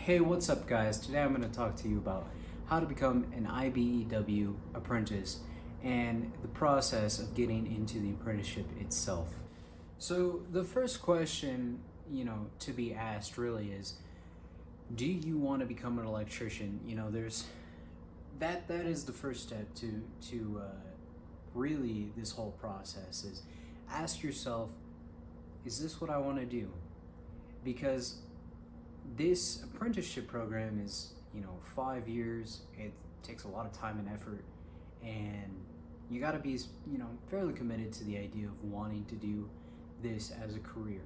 Hey, what's up, guys? Today I'm going to talk to you about how to become an IBEW apprentice and the process of getting into the apprenticeship itself. So, the first question, to be asked really is, do you want to become an electrician? There's that is the first step to really this whole process is ask yourself, is this what I want to do? Because this apprenticeship program is 5 years. It takes a lot of time and effort, and you got to be fairly committed to the idea of wanting to do this as a career.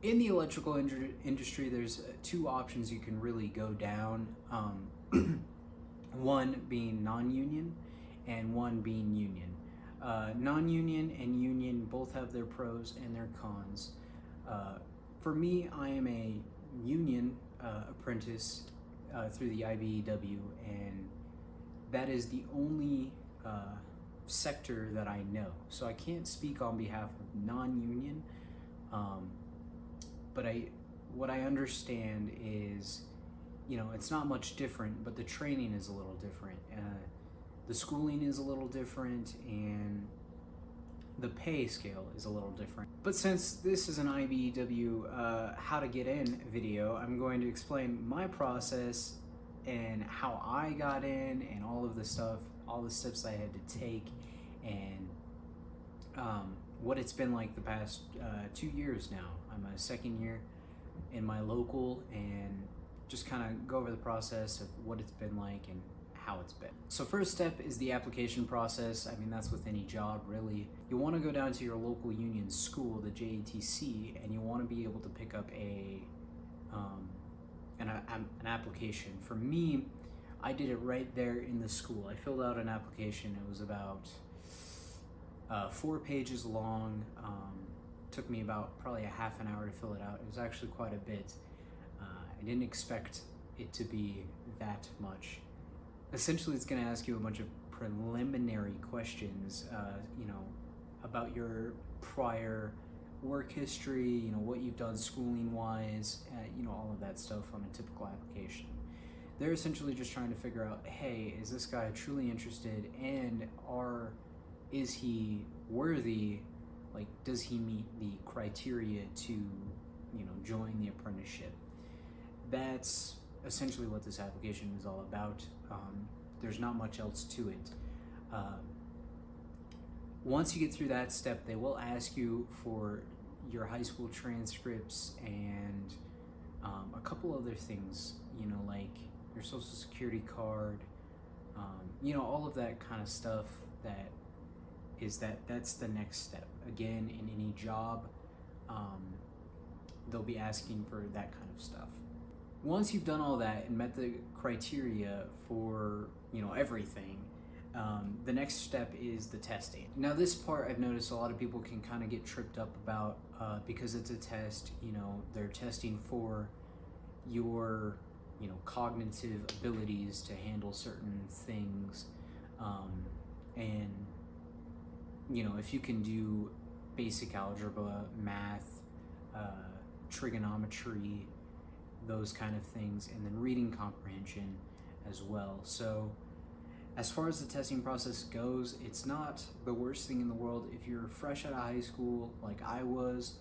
In the electrical industry, there's two options you can really go down. One being non-union and one being union. Non-union and union both have their pros and their cons. For me, I am a union apprentice through the IBEW, and that is the only sector that I know. So I can't speak on behalf of non-union, but what I understand is, it's not much different, but the training is a little different. The schooling is a little different, and the pay scale is a little different. But since this is an IBEW how to get in video, I'm going to explain my process and how I got in and all of the stuff, all the steps I had to take, and what it's been like the past 2 years now. I'm a second year in my local, and just kind of go over the process of what it's been like and how it's been. So first step is the application process. I mean, that's with any job really. You want to go down to your local union school, the JATC, and you want to be able to pick up an application. For me, I did it right there in the school. I filled out an application. It was about 4 pages long. Took me about probably a half an hour to fill it out. It was actually quite a bit. I didn't expect it to be that much. Essentially, it's going to ask you a bunch of preliminary questions, about your prior work history, what you've done schooling-wise, all of that stuff on a typical application. They're essentially just trying to figure out, hey, is this guy truly interested, and is he worthy? Like, does he meet the criteria to, join the apprenticeship? That's essentially what this application is all about. There's not much else to it. Once you get through that step, they will ask you for your high school transcripts and a couple other things, like your social security card, all of that kind of stuff. That's the next step. Again, in any job, they'll be asking for that kind of stuff. Once you've done all that and met the criteria for everything, the next step is the testing. Now this part I've noticed a lot of people can kind of get tripped up about because it's a test. They're testing for your cognitive abilities to handle certain things, and if you can do basic algebra, math, trigonometry, those kind of things, and then reading comprehension as well. So as far as the testing process goes, it's not the worst thing in the world. If you're fresh out of high school like I was,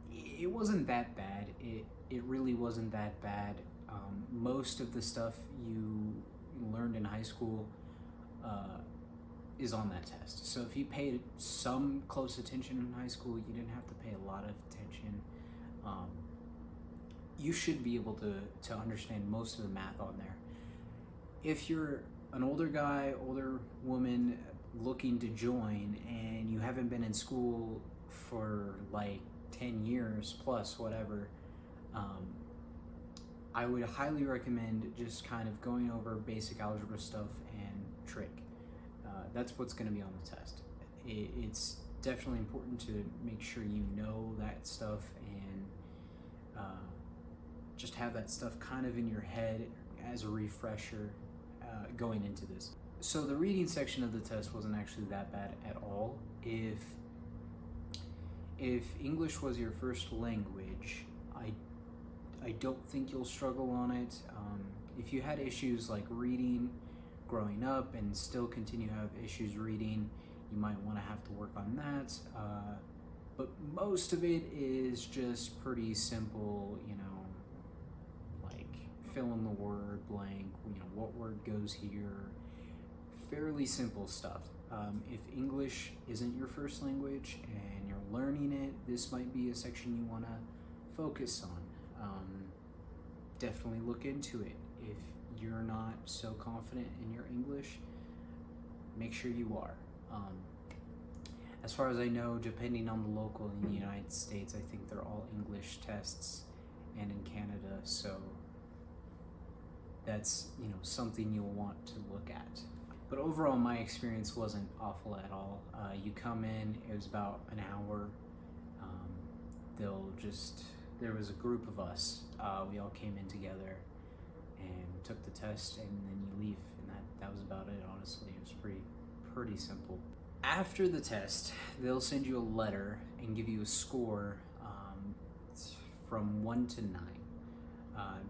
it wasn't that bad. It really wasn't that bad. Most of the stuff you learned in high school is on that test. So if you paid some close attention in high school, you didn't have to pay a lot of attention. You should be able to understand most of the math on there. If you're an older guy, older woman looking to join, and you haven't been in school for like 10 years plus, whatever, I would highly recommend just kind of going over basic algebra stuff and trig. That's what's going to be on the test. It's definitely important to make sure you know that stuff and just have that stuff kind of in your head as a refresher going into this. So the reading section of the test wasn't actually that bad at all. If English was your first language, don't think you'll struggle on it. If you had issues like reading growing up and still continue to have issues reading, you might want to have to work on that. But most of it is just pretty simple, like fill in the word blank, what word goes here. Fairly simple stuff. If English isn't your first language and you're learning it, this might be a section you want to focus on. Definitely look into it. If you're not so confident in your English, make sure you are. As far as I know, depending on the local in the United States, I think they're all English tests, and in Canada, so that's something you'll want to look at. But overall, my experience wasn't awful at all. You come in, it was about an hour. There was a group of us. We all came in together and took the test, and then you leave, and that was about it. Honestly, it was pretty simple. After the test, they'll send you a letter and give you a score from 1 to 9.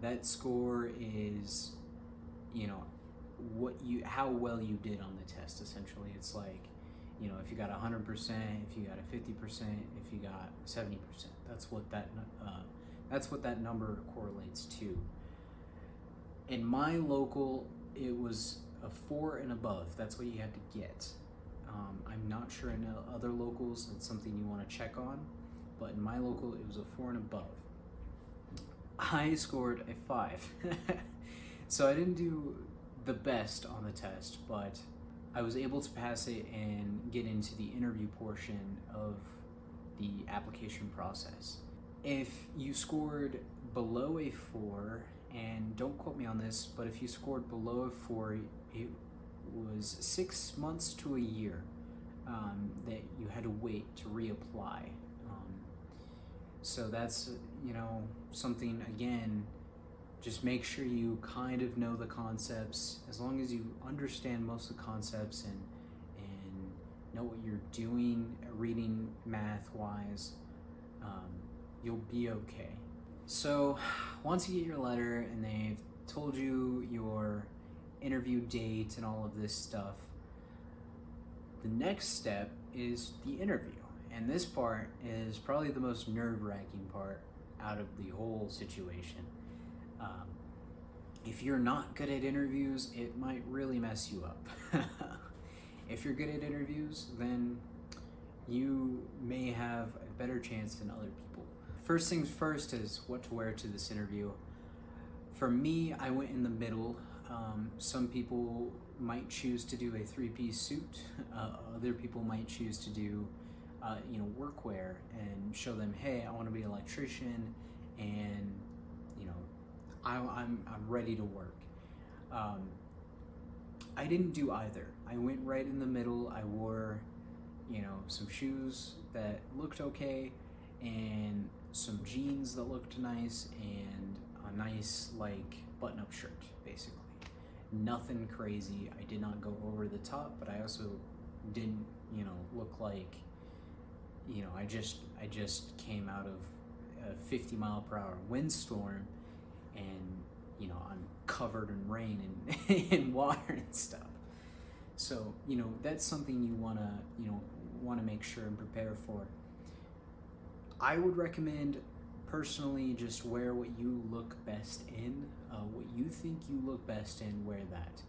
That score is, how well you did on the test. Essentially, it's like, if you got 100%, if you got a 50%, if you got 70%. That's what that number correlates to. In my local, it was a 4 and above. That's what you had to get. I'm not sure in other locals it's something you want to check on, but in my local it was a 4 and above. I scored a 5. So I didn't do the best on the test, but I was able to pass it and get into the interview portion of the application process. If you scored below a 4, and don't quote me on this, but if you scored below a 4, it was 6 months to a year that you had to wait to reapply. So that's, something, again, just make sure you kind of know the concepts. As long as you understand most of the concepts and know what you're doing, reading math-wise, you'll be okay. So once you get your letter and they've told you your interview date and all of this stuff, the next step is the interview. And this part is probably the most nerve-wracking part out of the whole situation. If you're not good at interviews, it might really mess you up. If you're good at interviews, then you may have a better chance than other people. First things first is what to wear to this interview. For me, I went in the middle. Some people might choose to do a 3-piece suit. Other people might choose to do workwear and show them, hey, I want to be an electrician, and I'm ready to work. I didn't do either. I went right in the middle. I wore some shoes that looked okay, and some jeans that looked nice, and a nice button-up shirt, basically. Nothing crazy. I did not go over the top, but I also didn't look like I just came out of a 50-mile-per-hour windstorm, and I'm covered in rain and and water and stuff. So that's something you want to make sure and prepare for. I would recommend personally just wear what you look best in. What you think you look best in, wear that.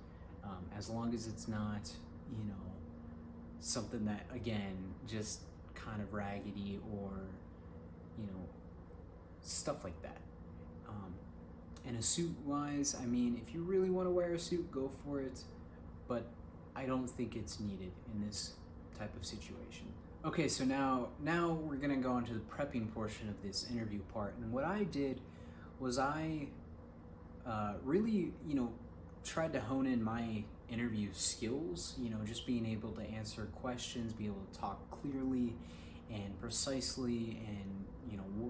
As long as it's not something that, again, just kind of raggedy or stuff like that. And a suit wise, if you really want to wear a suit, go for it, but I don't think it's needed in this type of situation. Okay, so now we're gonna go into the prepping portion of this interview part. And what I did was I really tried to hone in my interview skills, just being able to answer questions, be able to talk clearly and precisely, and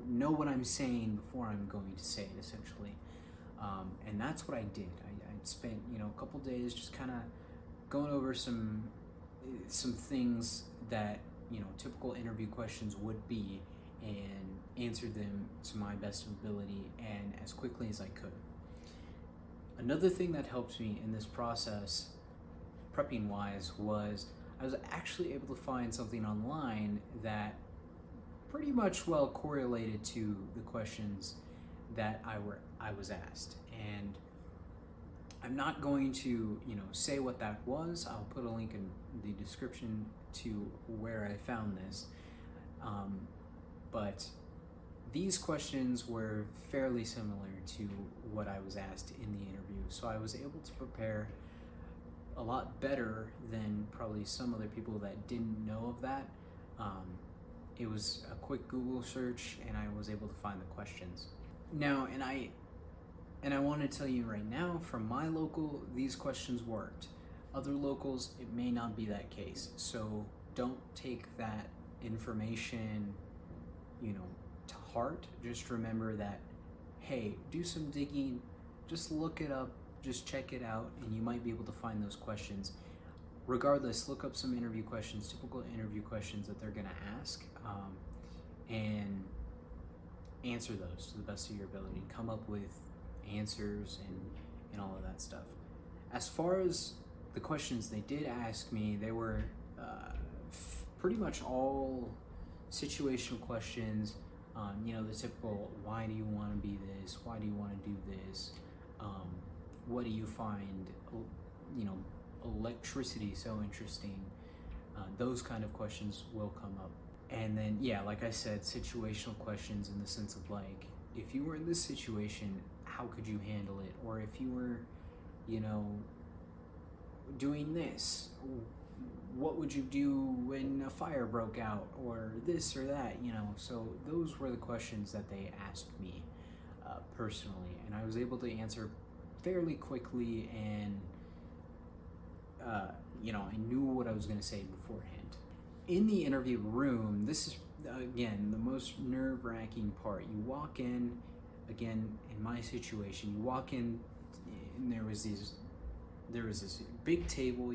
know what I'm saying before I'm going to say it, essentially. And that's what I did. I spent a couple days just kind of going over some things that typical interview questions would be, and answered them to my best ability and as quickly as I could. Another thing that helped me in this process, prepping wise, was I was actually able to find something online that pretty much well correlated to the questions that I was asked. And I'm not going to, say what that was. I'll put a link in the description to where I found this. But these questions were fairly similar to what I was asked in the interview. So I was able to prepare a lot better than probably some other people that didn't know of that. It was a quick Google search and I was able to find the questions. Now, and I want to tell you right now, from my local, these questions worked. Other locals, it may not be that case. So don't take that information, to heart. Just remember that, hey, do some digging, just look it up, just check it out, and you might be able to find those questions. Regardless, look up some interview questions, typical interview questions that they're going to ask, and answer those to the best of your ability. Come up with answers and all of that stuff. As far as the questions they did ask me, they were pretty much all situational questions. The typical, why do you want to be this? Why do you want to do this? What do you find, electricity so interesting? Those kind of questions will come up. And then, like I said, situational questions in the sense of like, if you were in this situation, how could you handle it? Or if you were, doing this, what would you do when a fire broke out? Or this or that, So those were the questions that they asked me personally. And I was able to answer fairly quickly, and I knew what I was going to say beforehand. In the interview room, this is again the most nerve-wracking part. You walk in, again, in my situation, you walk in and there was this big table,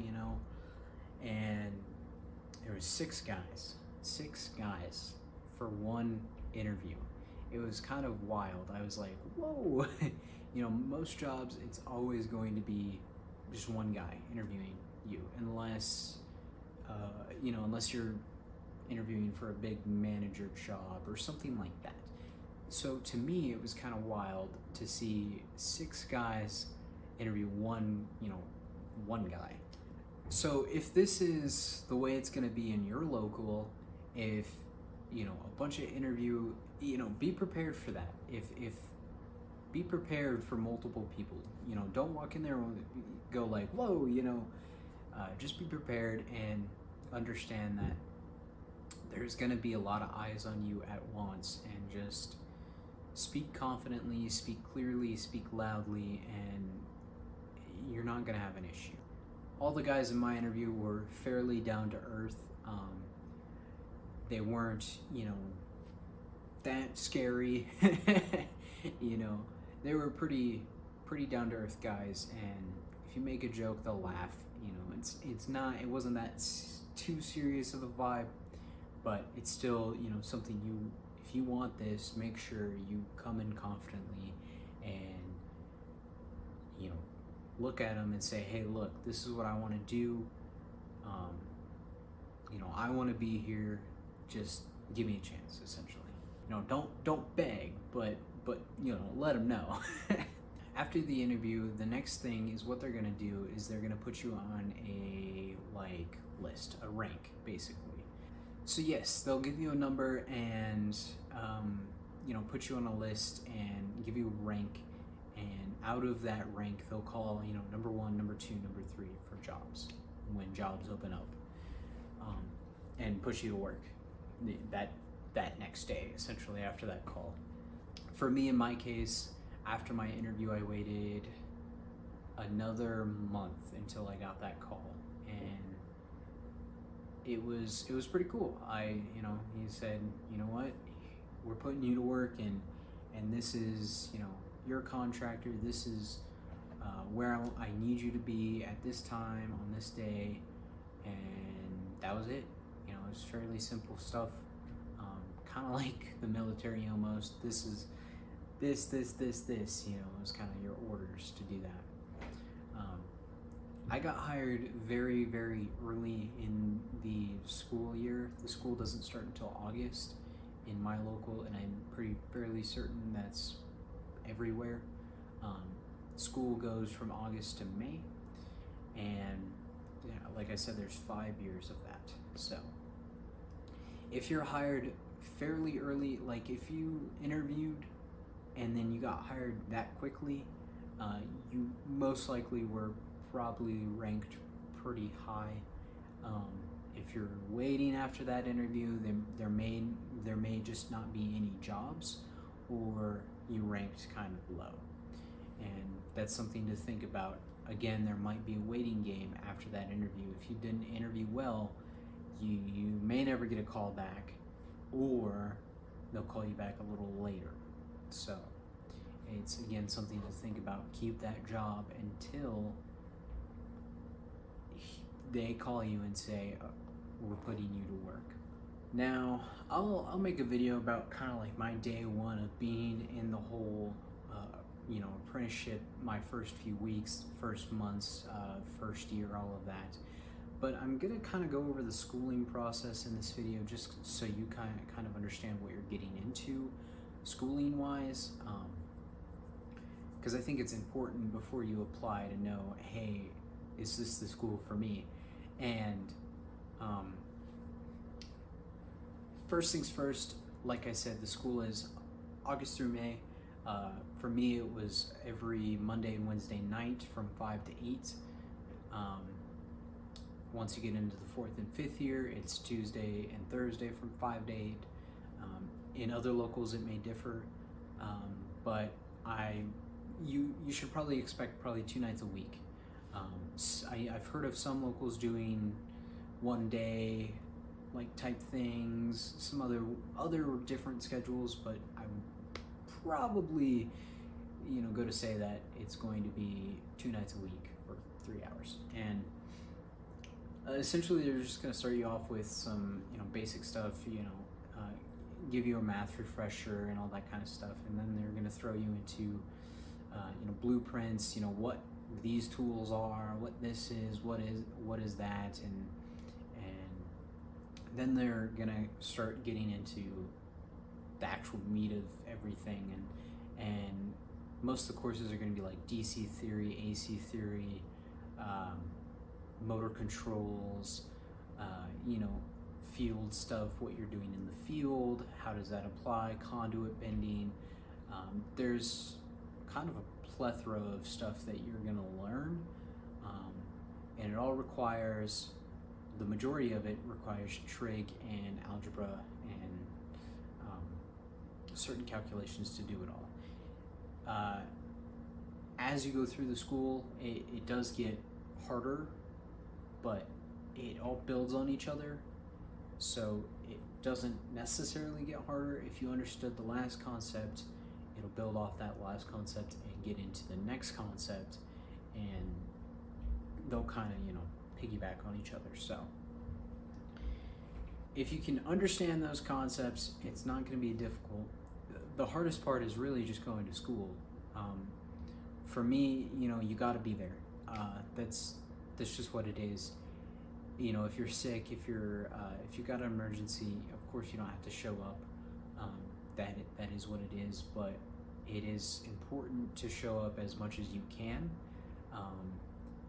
and there was six guys for one interview. It was kind of wild. I was like, whoa. Most jobs, it's always going to be just one guy interviewing you, unless you're interviewing for a big manager job or something like that. So to me, it was kind of wild to see six guys interview one guy. So if this is the way it's going to be in your local, if a bunch of interview, be prepared for that. If be prepared for multiple people. Don't walk in there and go like, whoa, just be prepared and understand that there's going to be a lot of eyes on you at once, and just speak confidently, speak clearly, speak loudly, and you're not going to have an issue. All the guys in my interview were fairly down to earth. They weren't, that scary. They were pretty down to earth guys, and if you make a joke, they'll laugh. It wasn't that too serious of a vibe, but it's still, something if you want this, make sure you come in confidently and, look at them and say, hey, look, this is what I want to do. I want to be here. Just give me a chance, essentially. Don't beg, but let them know. After the interview, the next thing is what they're gonna do is they're gonna put you on a list, a rank, basically. So yes, they'll give you a number and put you on a list and give you a rank, and out of that rank they'll call number 1, number 2, number 3 for jobs when jobs open up, and push you to work that next day, essentially, after that call. For me, in my case, after my interview, I waited another month until I got that call, and it was pretty cool. He said, you know what, we're putting you to work, and this is your contractor. This is where I need you to be at this time on this day, and that was it. It was fairly simple stuff. kind of like the military almost. This is this, you know, it was kind of your orders to do that. I got hired very, very early in the school year. The school doesn't start until August in my local, and I'm fairly certain that's everywhere. School goes from August to May, and yeah, like I said, there's 5 years of that. So if you're hired fairly early, like if you interviewed and then you got hired that quickly, you most likely were probably ranked pretty high. If you're waiting after that interview, then there may just not be any jobs, or you ranked kind of low, and that's something to think about. Again, there might be a waiting game after that interview. If you didn't interview well, you may never get a call back, or they'll call you back a little later. So it's, again, something to think about. Keep that job until they call you and say, we're putting you to work. Now, I'll make a video about kind of like my day one of being in the whole apprenticeship, my first few weeks, first months, first year, all of that. But I'm gonna kind of go over the schooling process in this video, just so you kind of understand what you're getting into schooling wise, because I think it's important before you apply to know, hey, is this the school for me? And first things first, like I said, the school is August through May. For me, it was every Monday and Wednesday night from 5 to 8. Once you get into the 4th and 5th year, it's Tuesday and Thursday from 5 to 8. In other locals, it may differ, but you should probably expect 2 nights a week. I've heard of some locals doing 1 day, like type things, some other different schedules, but I would probably, go to say that it's going to be 2 nights a week for 3 hours. And essentially, they're just going to start you off with some, basic stuff, give you a math refresher and all that kind of stuff, and then they're going to throw you into, blueprints, what these tools are, what this is, what is that, and then they're going to start getting into the actual meat of everything, and most of the courses are going to be like DC theory, AC theory, motor controls, field stuff, what you're doing in the field, how does that apply, conduit bending. There's kind of a plethora of stuff that you're going to learn, and it all requires, the majority of it requires trig and algebra and certain calculations to do it all. As you go through the school, it does get harder, but it all builds on each other, so it doesn't necessarily get harder. If you understood the last concept, it'll build off that last concept and get into the next concept, and they'll kind of, piggyback on each other. So if you can understand those concepts, it's not going to be difficult. The hardest part is really just going to school. For me, you got to be there. That's just what it is. If you're sick, if you got an emergency, of course you don't have to show up. That is what it is. But it is important to show up as much as you can,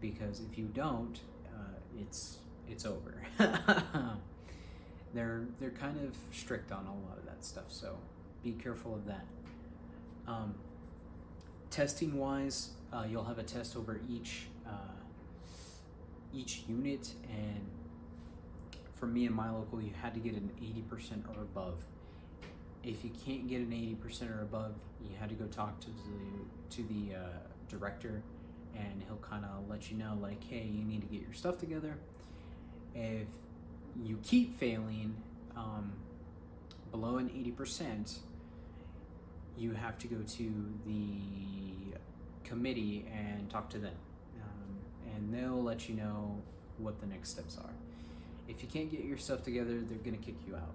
because if you don't, it's over. They're kind of strict on a lot of that stuff, so be careful of that. Testing wise, you'll have a test over each unit, and for me in my local, you had to get an 80% or above. If you can't get an 80% or above, you had to go talk to the director, and he'll kind of let you know, like, hey, you need to get your stuff together. If you keep failing below an 80%, you have to go to the committee and talk to them, and they'll let you know what the next steps are. If you can't get your stuff together, they're going to kick you out.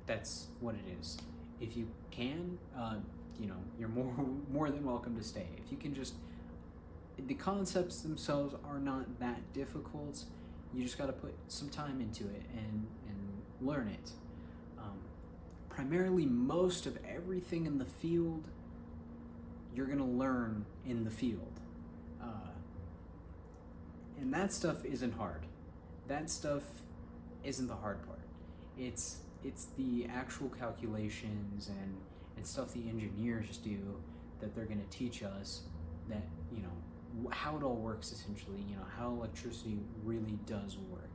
that's what it is. If you can, you know, you're more than welcome to stay. If you can just, the concepts themselves are not that difficult. You just got to put some time into it and learn it. Primarily, most of everything in the field you're gonna learn in the field, and that stuff isn't hard. That stuff isn't the hard part. It's the actual calculations and stuff the engineers do that they're gonna teach us, that, you know, how it all works essentially, you know, how electricity really does work.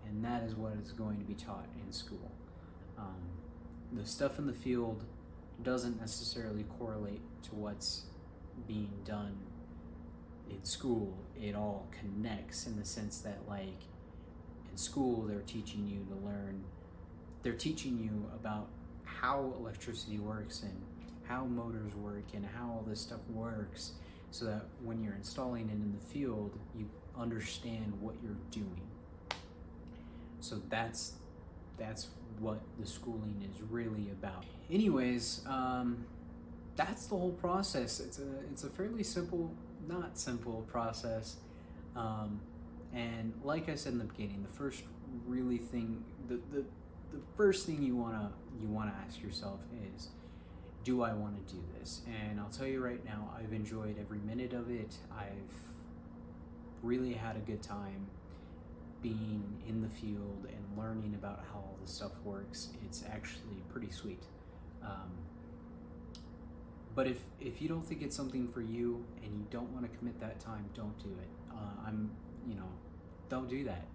And that is what is going to be taught in school. The stuff in the field doesn't necessarily correlate to what's being done in school. It all connects in the sense that, like, in school they're teaching you about how electricity works and how motors work and how all this stuff works, so that when you're installing it in the field, you understand what you're doing. So that's what the schooling is really about. Anyways, that's the whole process. It's a fairly simple, not simple process. And like I said in the beginning, the first really thing, the first thing you wanna ask yourself is, do I want to do this? And I'll tell you right now, I've enjoyed every minute of it. I've really had a good time being in the field and learning about how all this stuff works. It's actually pretty sweet. But if you don't think it's something for you and you don't want to commit that time, don't do it. Don't do that.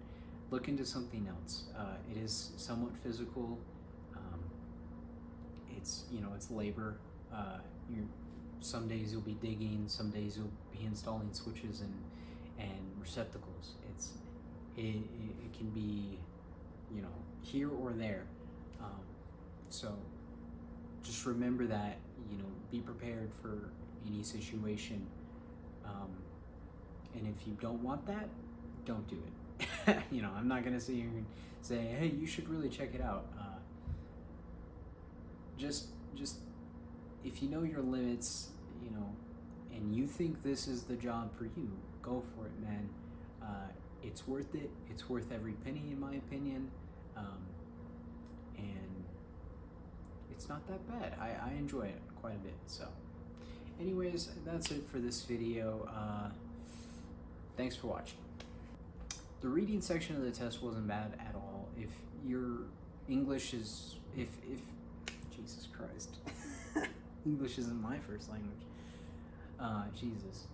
Look into something else. It is somewhat physical. It's labor. Some days you'll be digging, some days you'll be installing switches and receptacles. It can be, here or there. So just remember that, be prepared for any situation. And if you don't want that, don't do it. I'm not gonna sit here and say, hey, you should really check it out. Just if you know your limits, and you think this is the job for you, go for it, man. It's worth it. It's worth every penny, in my opinion. And it's not that bad. I enjoy it quite a bit. So anyways, that's it for this video. Thanks for watching. The reading section of the test wasn't bad at all. If your English is, if Jesus Christ, English isn't my first language. Jesus.